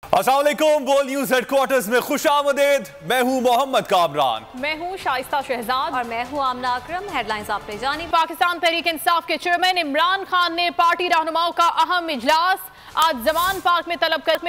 अस्सलाम वालेकुम। बोल न्यूज हेडक्वार्टर्स में खुशामदीद। मैं हूं मोहम्मद कामरान। मैं हूं शाइस्ता शहजाद और मैं हूं आमना अकरम। हेडलाइंस आपने जानी। पाकिस्तान तहरीक इंसाफ के चेयरमैन इमरान खान ने पार्टी रहनुमाओं का अहम इजलास आज जमान पार्क में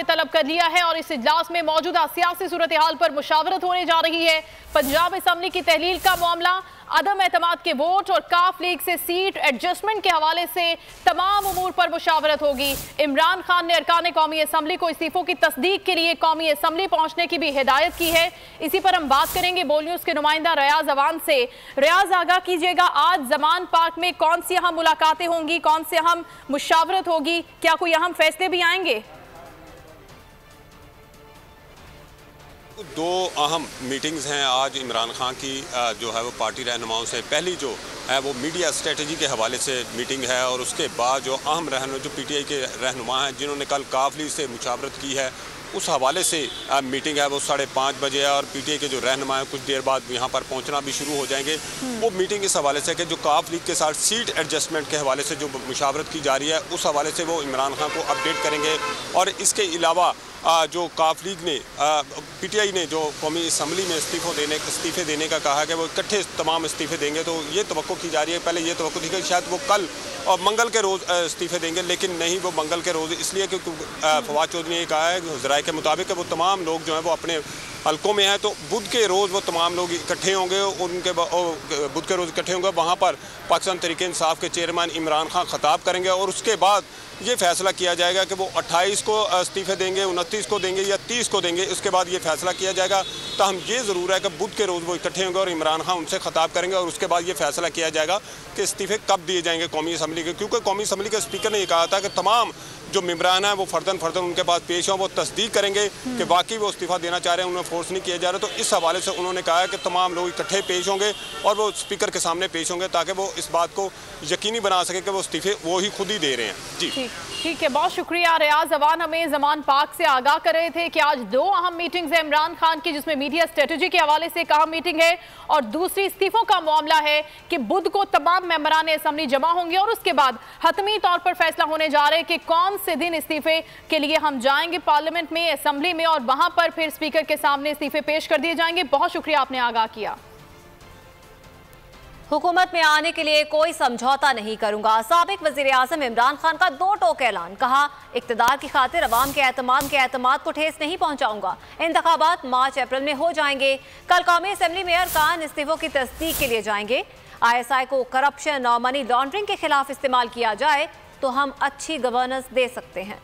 तलब कर लिया है और इस इजलास में मौजूदा सियासी सूरत हाल पर मुशावरत होने जा रही है। पंजाब असम्बली की तहलील का मामला, अदम एतमाद के वोट और काफ लीग से सीट एडजस्टमेंट के हवाले से तमाम उमूर पर मुशावरत होगी। इमरान खान ने अरकान कौमी असम्बली को इस्तीफों की तस्दीक के लिए कौमी असम्बली पहुंचने की भी हिदायत की है। इसी पर हम बात करेंगे बोल न्यूज के नुमाइंदा रियाज अवान से। रियाज, आगाह कीजिएगा, आज जमान पार्क में कौन सी अहम मुलाकातें होंगी, कौन से अहम मुशावरत होगी, क्या कोई अहम फैसले भी आएंगे? दो अहम मीटिंग्स हैं आज इमरान खान की जो है वो पार्टी रहनुमाओं से। पहली जो है वो मीडिया स्ट्रेटजी के हवाले से मीटिंग है और उसके बाद जो अहम जो पीटीआई के रहनुमा हैं जिन्होंने कल काफली से मुशावरत की है उस हवाले से मीटिंग है वो 5:30 बजे है और पीटीआई के जो रहनुमा हैं कुछ देर बाद यहाँ पर पहुँचना भी शुरू हो जाएंगे। वो मीटिंग इस हवाले से कि जो काफ लीग के साथ सीट एडजस्टमेंट के हवाले से जो मुशावरत की जा रही है उस हवाले से वो इमरान खान को अपडेट करेंगे। और इसके अलावा जो काफ लीग ने पीटीआई ने जो कौमी असम्बली में इस्तीफे देने का कहा है कि वो इकट्ठे तमाम इस्तीफे देंगे, तो ये तवक्को की जा रही है। पहले ये तवक्को थी कि शायद वो कल और मंगल के रोज़ इस्तीफे देंगे, लेकिन नहीं, वो मंगल के रोज़ इसलिए क्योंकि फवाद चौधरी ने कहा है ज़राए के मुताबिक वो तमाम लोग जो हैं वो अपने हल्कों में हैं, तो बुध के रोज़ वो तमाम लोग इकट्ठे होंगे। उनके बुध के रोज़ इकट्ठे होंगे, वहाँ पर पाकिस्तान तहरीक इंसाफ के चेयरमैन इमरान खान खिताब करेंगे और उसके बाद ये फैसला किया जाएगा कि वो 28 को इस्तीफे देंगे, 29 को देंगे या 30 को देंगे। उसके बाद ये फैसला किया जाएगा। तो हम ये ज़रूर है कि बुध के रोज़ वो इकट्ठे होंगे और इमरान खान उनसे खिताब करेंगे और उसके बाद ये फैसला किया जाएगा कि इस्तीफे कब दिए जाएंगे कौमी असम्बली के। क्योंकि कौमी असम्बली के स्पीकर ने ये कहा था कि तमाम जो मेंबरान हैं वो फर्दन उनके पास पेश हों, वो तस्दीक करेंगे कि वाकई वो इस्तीफ़ा देना चाह रहे हैं, उन्हें फोर्स नहीं किया जा रहा। तो इस हवाले से उन्होंने कहा है कि तमाम लोग इकट्ठे पेश होंगे और वो स्पीकर के सामने पेश होंगे ताकि वो इस बात को यकीनी बना सके कि वो इस्तीफे वो ही खुद ही दे रहे हैं। जी ठीक है, बहुत शुक्रिया। रियाज अवान हमें जमान पार्क से आगाह कर रहे थे कि आज दो अहम मीटिंग्स है इमरान खान की, जिसमें मीडिया स्ट्रेटजी के हवाले से एक अहम मीटिंग है और दूसरी इस्तीफों का मामला है कि बुध को तमाम मेंबरान असम्बली जमा होंगे और उसके बाद हतमी तौर पर फैसला होने जा रहे हैं कि कौन से दिन इस्तीफे के लिए हम जाएंगे पार्लियामेंट में, असम्बली में, और वहां पर फिर स्पीकर के सामने इस्तीफे पेश कर दिए जाएंगे। बहुत शुक्रिया, आपने आगाह किया। हुकूमत में आने के लिए कोई समझौता नहीं करूंगा, साबिक वजीर आजम इमरान खान का दो टोक ऐलान। कहा, इक्तदार की खातिर अवाम के एतमाद को ठेस नहीं पहुंचाऊंगा। इंतखाबात मार्च अप्रैल में हो जाएंगे। कल कौमी असम्बली में अरकान इस्तीफों की तस्दीक के लिए जाएंगे। ISI को करप्शन और मनी लॉन्ड्रिंग के खिलाफ इस्तेमाल किया जाए तो हम अच्छी गवर्नेंस दे सकते हैं।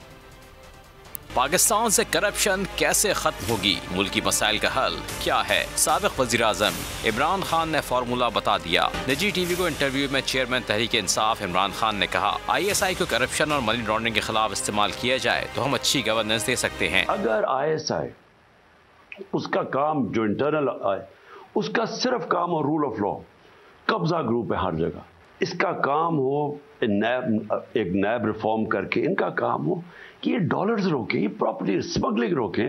पाकिस्तान से करप्शन कैसे खत्म होगी, मुल्की मसाइल का हल क्या है, साबिक वज़ीर आज़म इमरान खान ने फार्मूला बता दिया। निजी टीवी को इंटरव्यू में चेयरमैन तहरीक इंसाफ इमरान खान ने कहा, ISI को करप्शन और मनी लॉन्ड्रिंग के खिलाफ इस्तेमाल किया जाए तो हम अच्छी गवर्नेंस दे सकते हैं। अगर ISI उसका काम जो इंटरनल उसका सिर्फ काम हो रूल ऑफ लॉ, कब्जा ग्रुप है हर जगह, इसका काम हो एक नैब रिफॉर्म करके इनका काम हो कि ये डॉलर्स रोके, ये प्रॉपर्टी स्मगलिंग रोके,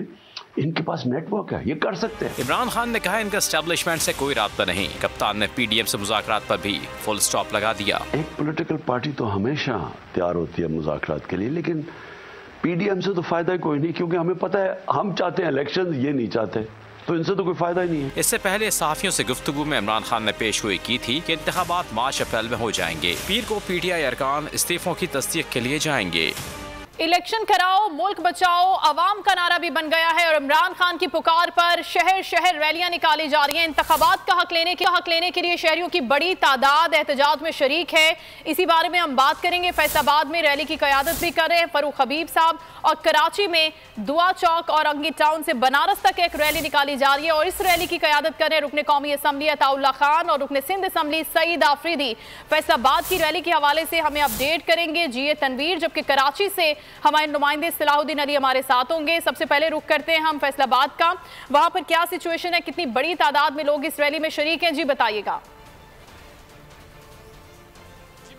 इनके पास नेटवर्क है, ये कर सकते हैं। इमरान खान ने कहा, इनका एस्टेब्लिशमेंट से कोई राब्ता नहीं। कप्तान ने PDM से मुज़ाकरात पर भी फुल स्टॉप लगा दिया। एक पॉलिटिकल पार्टी तो हमेशा तैयार होती है मुज़ाकरात के लिए, लेकिन PDM से तो फायदा कोई नहीं, क्योंकि हमें पता है हम चाहते हैं इलेक्शन, ये नहीं चाहते, तो इनसे तो कोई फायदा ही नहीं है। इससे पहले सहाफियों से गुफ्तगू में इमरान खान ने पेशगोई की थी कि इंतखाबात मार्च अप्रैल में हो जाएंगे। पीर को PTI अरकान इस्तीफों की तस्दीक के लिए जाएंगे। इलेक्शन कराओ, मुल्क बचाओ, अवाम का नारा भी बन गया है और इमरान खान की पुकार पर शहर शहर रैलियां निकाली जा रही हैं। इंतखाबात का हक लेने के लिए शहरियों की बड़ी तादाद एहतजाज में शरीक है। इसी बारे में हम बात करेंगे। फैसलाबाद में रैली की क़यादत भी कर रहे हैं फरूख हबीब साहब और कराची में दुआ चौक और अंगी टाउन से बनारस तक एक रैली निकाली जा रही है और इस रैली की क़यादत कर रहे हैं रुकने कौमी असम्बली अताउल्ला खान और रुकने सिंध असम्बली सईद आफरीदी। फैसलाबाद की रैली के हवाले से हमें अपडेट करेंगे GA तनवीर, जबकि कराची से हमारे नुमाइंदे सलाहुद्दीन अली हमारे साथ होंगे। सबसे पहले रुख करते हैं हम फैसलाबाद का, वहां पर क्या सिचुएशन है, कितनी बड़ी तादाद में लोग इस रैली में शरीक हैं, जी बताइएगा।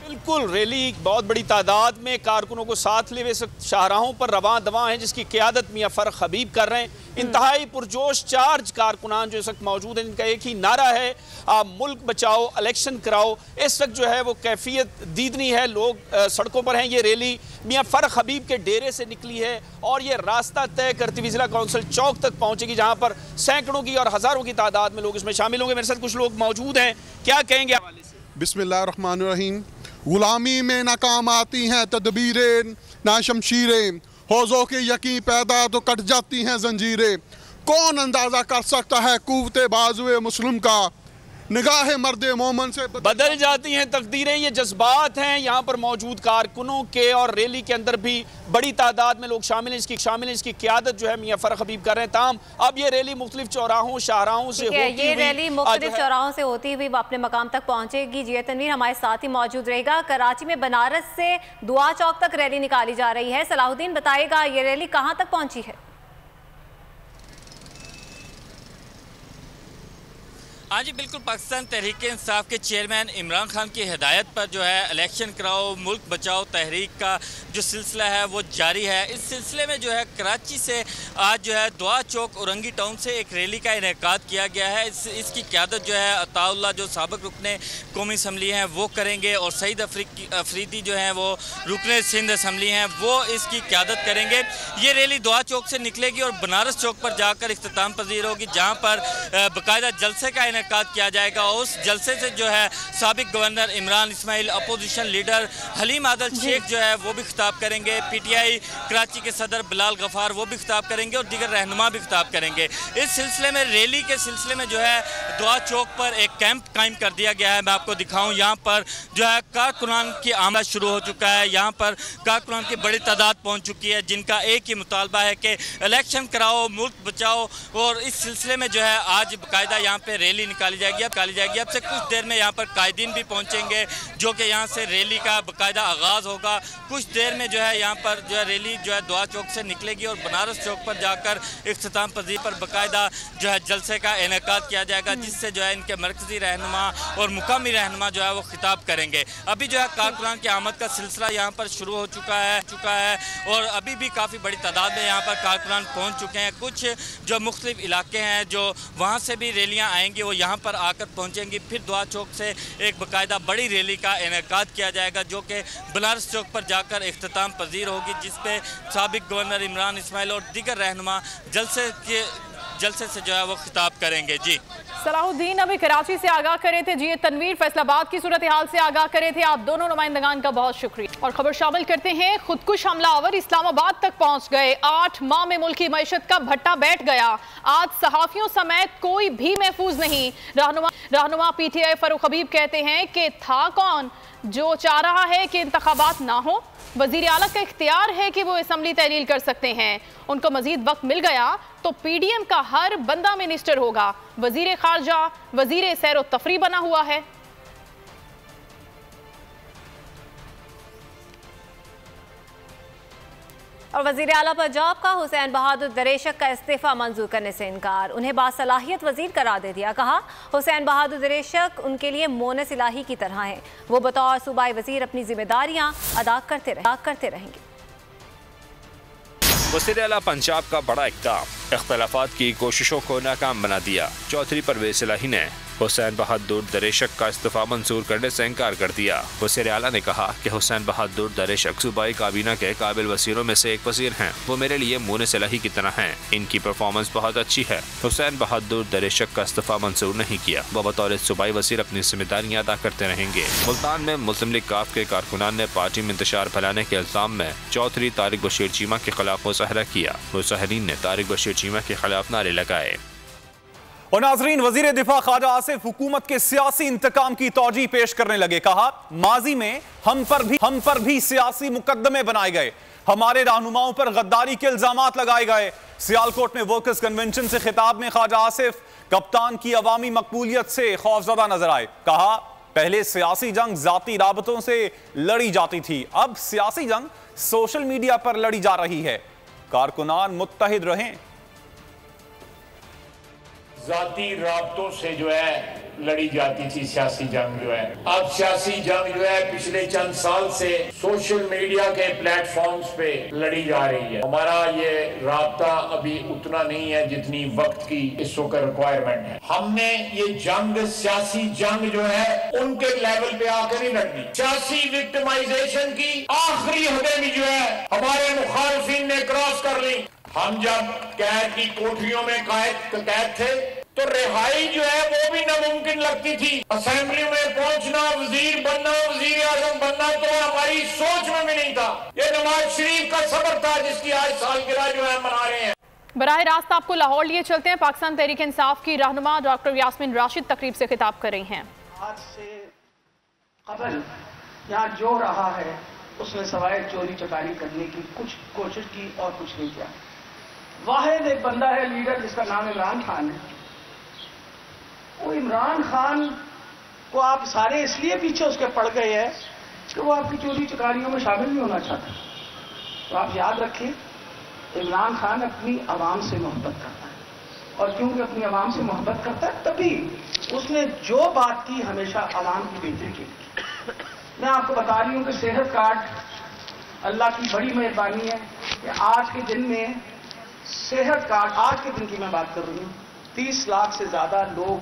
बिल्कुल, रैली बहुत बड़ी तादाद में कारकुनों को साथ लिए शाहराहों पर रवां दवां हैं, जिसकी क़यादत मियां फ़र्रुख हबीब कर रहे हैं। इंतहाई पुरजोश चार्ज कारकुनान जो इस वक्त मौजूद हैं, इनका एक ही नारा है, मुल्क बचाओ इलेक्शन कराओ। इस वक्त जो है वो कैफियत दीदनी है, लोग सड़कों पर हैं। ये रैली मियां फ़र्रुख हबीब के डेरे से निकली है और ये रास्ता तय करती हुई ज़िला कौंसिल चौक तक पहुँचेगी, जहाँ पर सैकड़ों की और हज़ारों की तादाद में लोग इसमें शामिल होंगे। मेरे साथ कुछ लोग मौजूद हैं, क्या कहेंगे? बिस्मिल्लाहिर्रहमानिर्रहीम। गुलामी में नाकाम आती हैं तदबीरें, ना शमशीरें, हौज़ों के यकीन पैदा तो कट जाती हैं जंजीरें। कौन अंदाज़ा कर सकता है कुव्वते बाजुए मुस्लिम का, निगाह मर्दे मोमन से बदल जाती हैं तकदीरें। ये जज्बात हैं यहाँ पर मौजूद कारकुनों के, और रैली के अंदर भी बड़ी तादाद में लोग शामिल हैं। इसकी क़यादत जो है मियां फ़र्रुख हबीब कर रहे हैं। ताम अब ये रैली मुख्तलिफ चौराहों शाहराहों से होती हुई, ये रैली मुख्तलिफ चौराहों से होती हुई अपने मकाम तक पहुंचेगी। जी तनवीर हमारे साथ ही मौजूद रहेगा। कराची में बनारस से दुआ चौक तक रैली निकाली जा रही है। सलाहुद्दीन बताएगा ये रैली कहाँ तक पहुंची है? हाँ जी बिल्कुल, पाकिस्तान तहरीक इंसाफ के चेयरमैन इमरान खान की हिदायत पर जो है इलेक्शन कराओ मुल्क बचाओ तहरीक का जो सिलसिला है वो जारी है। इस सिलसिले में जो है कराची से आज जो है दुआ चौक औरंगी टाउन से एक रैली का इनेकाद किया गया है। इसकी क़यादत जो है अताउल्लाह जो साबिक़ रुकने कौमी असम्बली हैं वो करेंगे, और सईद अफरीदी जो हैं वो रुकने सिंध असम्बली हैं वो इसकी क़यादत करेंगे। ये रैली दुआ चौक से निकलेगी और बनारस चौक पर जाकर इख्तिताम पजीर होगी, जहाँ पर बाकायदा जलसे का इनेकाद किया जाएगा। उस जलसे से जो है साबिक governor Imran Ismail, opposition leader Haleem Adil Sheikh जो है वो भी खिताब करेंगे, PTI कराची के सदर बिलाल गफ़ार वो भी खिताब करेंगे, और दीगर रहनुमा भी खिताब करेंगे। इस सिलसिले में रैली के सिलसिले में जो है दुआ चौक पर एक कैंप कायम कर दिया गया है। मैं आपको दिखाऊं, यहाँ पर जो है कारकुनान की आमद शुरू हो चुका है। यहाँ पर कारकुनान की बड़ी तादाद पहुँच चुकी है, जिनका एक ही मुतालबा है कि इलेक्शन कराओ मुल्क बचाओ। और इस सिलसिले में जो है आज बाकायदा यहाँ पर रैली निकाली जाएगी। अब से कुछ देर में यहाँ पर कायदीन भी पहुँचेंगे, जो कि यहाँ से रैली का बाकायदा आगाज़ होगा। कुछ देर में जो है यहाँ पर जो है रैली जो है दुआ चौक से निकलेगी और बनारस चौक पर जाकर इख्तिताम पजीर पर बाकायदा जो है जलसे का इनेकाद किया जाएगा, जिससे जो है इनके मरकज़ी रहनुमा और मुकामी रहनुमा जो है वो खिताब करेंगे। अभी जो है कारकुनान की आमद का सिलसिला यहाँ पर शुरू हो चुका है और अभी भी काफ़ी बड़ी तादाद में यहाँ पर कारकुनान पहुँच चुके हैं। कुछ जो मुख्तलिफ इलाके हैं जो वहाँ से भी रैलियाँ आएंगी वो यहाँ पर आकर पहुँचेंगी। फिर दुआ चौक से एक बाकायदा बड़ी रैली का इनेकाद किया जाएगा, जो कि बनारस चौक पर जाकर इख्तिताम पजीर होगी, जिस पे साबिक गवर्नर इमरान इस्माइल और दीगर रहनुमा जलसे से जो है वो खिताब करेंगे। जी सलाहुद्दीन अभी कराची से आगाह करे थे, जी तनवीर फैसलाबाद की सूरत हाल से आगाह करे थे। आप दोनों नुमाइंदगान का बहुत शुक्रिया। और खबर शामिल करते हैं, खुदकुश हमलावर इस्लामाबाद तक पहुंच गए। 8 माह में मुल्की मईशत का भट्टा बैठ गया। आज सहाफियों समेत कोई भी महफूज नहीं। रहनुमा PTI फ़र्रुख हबीब कहते हैं कि था कौन जो चाह रहा है कि इंतखाबात ना हो। वजीर आला का इख्तियार है कि वो असम्बली तहलील कर सकते हैं। उनको मजीद वक्त मिल गया तो PDM का हर बंदा मिनिस्टर होगा। वजीर खारजा वजीर सैर व तफरी बना हुआ है। और वजीर आला पंजाब का हुसैन बहादुर दरेशक का इस्तीफा मंजूर करने से इनकार, उन्हें बासलाहियत वजीर करार दे दिया। कहा हुसैन बहादुर दरेशक उनके लिए मोनस इलाही की तरह हैं, वो बतौर सूबाई वजीर अपनी जिम्मेदारियां अदा करते रहेंगे। वज़ीर आला पंजाब का बड़ा इक़दाम, इख्तलाफात की कोशिशों को नाकाम बना दिया। चौधरी परवेज़ इलाही ने हुसैन बहादुर दरेशक का इस्तीफा मंजूर करने से इनकार कर दिया। वज़ीर आला ने कहा कि हुसैन बहादुर दरेशक सूबाई काबीना के काबिल वज़ीरों में से एक वज़ीर हैं। वो मेरे लिए मोनस इलाही की तरह हैं। इनकी परफॉर्मेंस बहुत अच्छी है। हुसैन बहादुर दरेशक का इस्तीफा मंजूर नहीं किया। वह बतौर सूबाई वज़ीर अपनी जिम्मेदारियाँ अदा करते रहेंगे। मुल्तान में मुस्लिम लीग काफ के कारकुनान ने पार्टी में इंतशार फैलाने के इल्ज़ाम में चौधरी तारिक बशीर चीमा के खिलाफ मुजाहरा किया। मुजाहिरीन ने तारिक बशीर चीमा के खिलाफ नारे लगाए। और नाजरीन, वजीर दिफा ख्वाजा आसिफ हुकूमत के सियासी इंतकाम की तौजी पेश करने लगे। कहा माजी में हम पर भी सियासी मुकदमे बनाए गए, हमारे रहनुमाओं पर गद्दारी के इल्जामात लगाए गए। सियालकोट में वर्कर्स कन्वेंशन से खिताब में ख्वाजा आसिफ कप्तान की अवामी मकबूलियत से खौफजदा नजर आए। कहा पहले सियासी जंग जाती राबतों से लड़ी जाती थी, अब सियासी जंग सोशल मीडिया पर लड़ी जा रही है। कारकुनान मुत्तहिद रहें। जाती राबतों से जो है लड़ी जाती थी सियासी जंग जो है। अब सियासी जंग जो है पिछले चंद साल से सोशल मीडिया के प्लेटफॉर्म्स पे लड़ी जा रही है। हमारा ये राब्ता अभी उतना नहीं है जितनी वक्त की इस वक्त रिक्वायरमेंट है। हमने ये जंग, सियासी जंग जो है उनके लेवल पे आकर नहीं लड़नी। सियासी विक्टिमाइजेशन की आखिरी हदें भी जो है हमारे मुखालिफिन ने क्रॉस कर ली। हम जब कैद की कोठरियों में कैद थे तो रिहाई जो है वो भी नामुमकिन लगती थी। असेंबली में पहुंचना, वजीर बनना, वजीर आजम बनना तो हमारी सोच में भी नहीं था। ये नवाज शरीफ का सबर था जिसकी आज सालगिरह जो है मना रहे हैं। बराह रास्त आपको लाहौर लिए चलते हैं। पाकिस्तान तहरीक इंसाफ की रहनुमा डॉक्टर यास्मीन राशिद तकरीब से खिताब कर रही हैं। आज से कबल यहाँ जो रहा है उसने सवाए चोरी चकारी करने की कुछ कोशिश की और कुछ नहीं किया। वाहिद एक बंदा है लीडर जिसका नाम इमरान खान है। वो इमरान खान को आप सारे इसलिए पीछे उसके पड़ गए हैं कि वो आपकी चोरी चकारियों में शामिल नहीं होना चाहता। तो आप याद रखें, इमरान खान अपनी आवाम से मोहब्बत करता है और क्योंकि अपनी आवाम से मोहब्बत करता है तभी उसने जो बात की हमेशा आवाम की बेहतरी की। मैं आपको बता रही हूं कि सेहत कार्ड अल्लाह की बड़ी मेहरबानी है कि आज के दिन में सेहत कार्ड, आज के दिन की मैं बात कर रही हूँ, 30 लाख से ज्यादा लोग,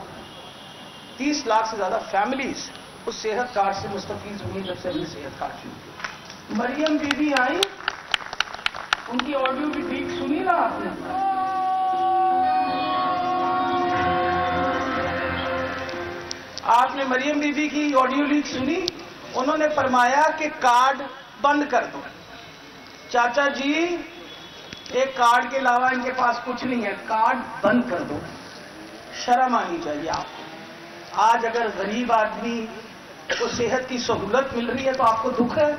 30 लाख से ज्यादा फैमिलीज उस सेहत कार्ड से मुस्तफीज हुई जब से हमने सेहत कार्ड शुरू किया। मरियम बीबी आई, उनकी ऑडियो भी ठीक सुनी ना आपने? आपने मरियम बीबी की ऑडियो लीक सुनी? उन्होंने फरमाया कि कार्ड बंद कर दो। चाचा जी, एक कार्ड के अलावा इनके पास कुछ नहीं है, कार्ड बंद कर दो। शर्म आनी चाहिए आपको। आज अगर गरीब आदमी को सेहत की सहूलत मिल रही है तो आपको दुख है।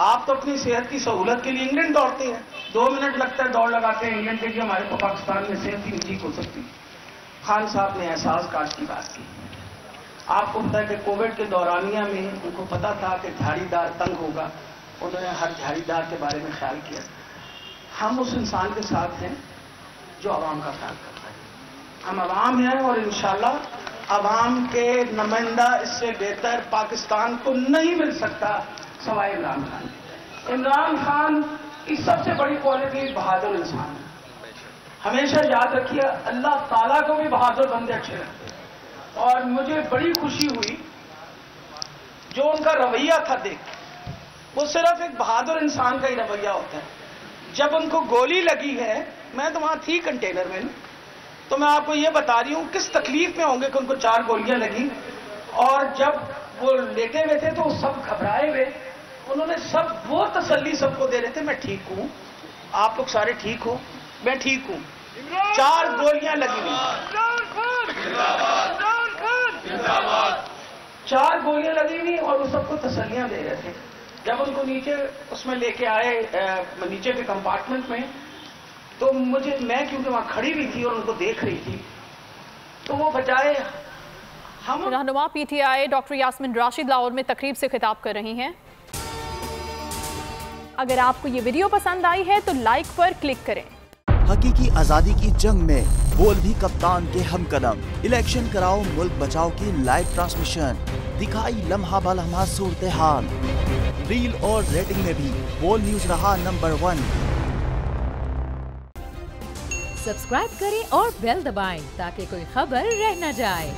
आप तो अपनी सेहत की सहूलत के लिए इंग्लैंड दौड़ते हैं, 2 मिनट लगता है दौड़ लगाते हैं इंग्लैंड के लिए। हमारे को पाकिस्तान में सेहत ही नहीं ठीक हो सकती। खान साहब ने एहसास कार्ड की बात की। आपको पता है कि कोविड के दौरानिया में उनको पता था कि झाड़ीदार तंग होगा, उन्होंने हर झाड़ीदार के बारे में ख्याल किया। हम उस इंसान के साथ हैं जो आवाम का ख्याल करता है। हम आवाम हैं और इंशाल्लाह आवाम के नुमाइंदा इससे बेहतर पाकिस्तान को नहीं मिल सकता सवाए इमरान खान। इमरान खान की सबसे बड़ी क्वालिटी बहादुर इंसान है। हमेशा याद रखिए, अल्लाह ताला को भी बहादुर बंदे अच्छे लगते हैं। और मुझे बड़ी खुशी हुई जो उनका रवैया था देख, वो सिर्फ एक बहादुर इंसान का ही रवैया होता है। जब उनको गोली लगी है, मैं तो वहां थी कंटेनर में, तो मैं आपको ये बता रही हूं किस तकलीफ में होंगे कि उनको 4 गोलियां लगी। और जब वो लेटे हुए थे तो सब घबराए हुए, उन्होंने सब वो तसल्ली सबको दे रहे थे, मैं ठीक हूं, आप लोग सारे ठीक हो, मैं ठीक हूं। 4 गोलियां लगी हुई, 4 गोलियां लगी हुई और वो सबको तसल्लियां दे रहे थे। जब उनको नीचे उसमें लेके आए नीचे के कंपार्टमेंट में, तो मैं क्योंकि वहां खड़ी हुई थी और उनको देख रही थी, तो वो बचाए। हम रहनुमा पीटीआई डॉक्टर यास्मीन राशिद लाहौर में तकरीब से खिताब कर रही हैं। अगर आपको ये वीडियो पसंद आई है तो लाइक पर क्लिक करें। हकीकी आजादी की जंग में बोल भी कप्तान के हमकदम। इलेक्शन कराओ मुल्क बचाओ की लाइव ट्रांसमिशन दिखाई लम्हा बलम्हा सूरत हाल। रील और रेटिंग में भी बोल न्यूज रहा नंबर 1। सब्सक्राइब करें और बेल दबाएं ताकि कोई खबर रह न जाए।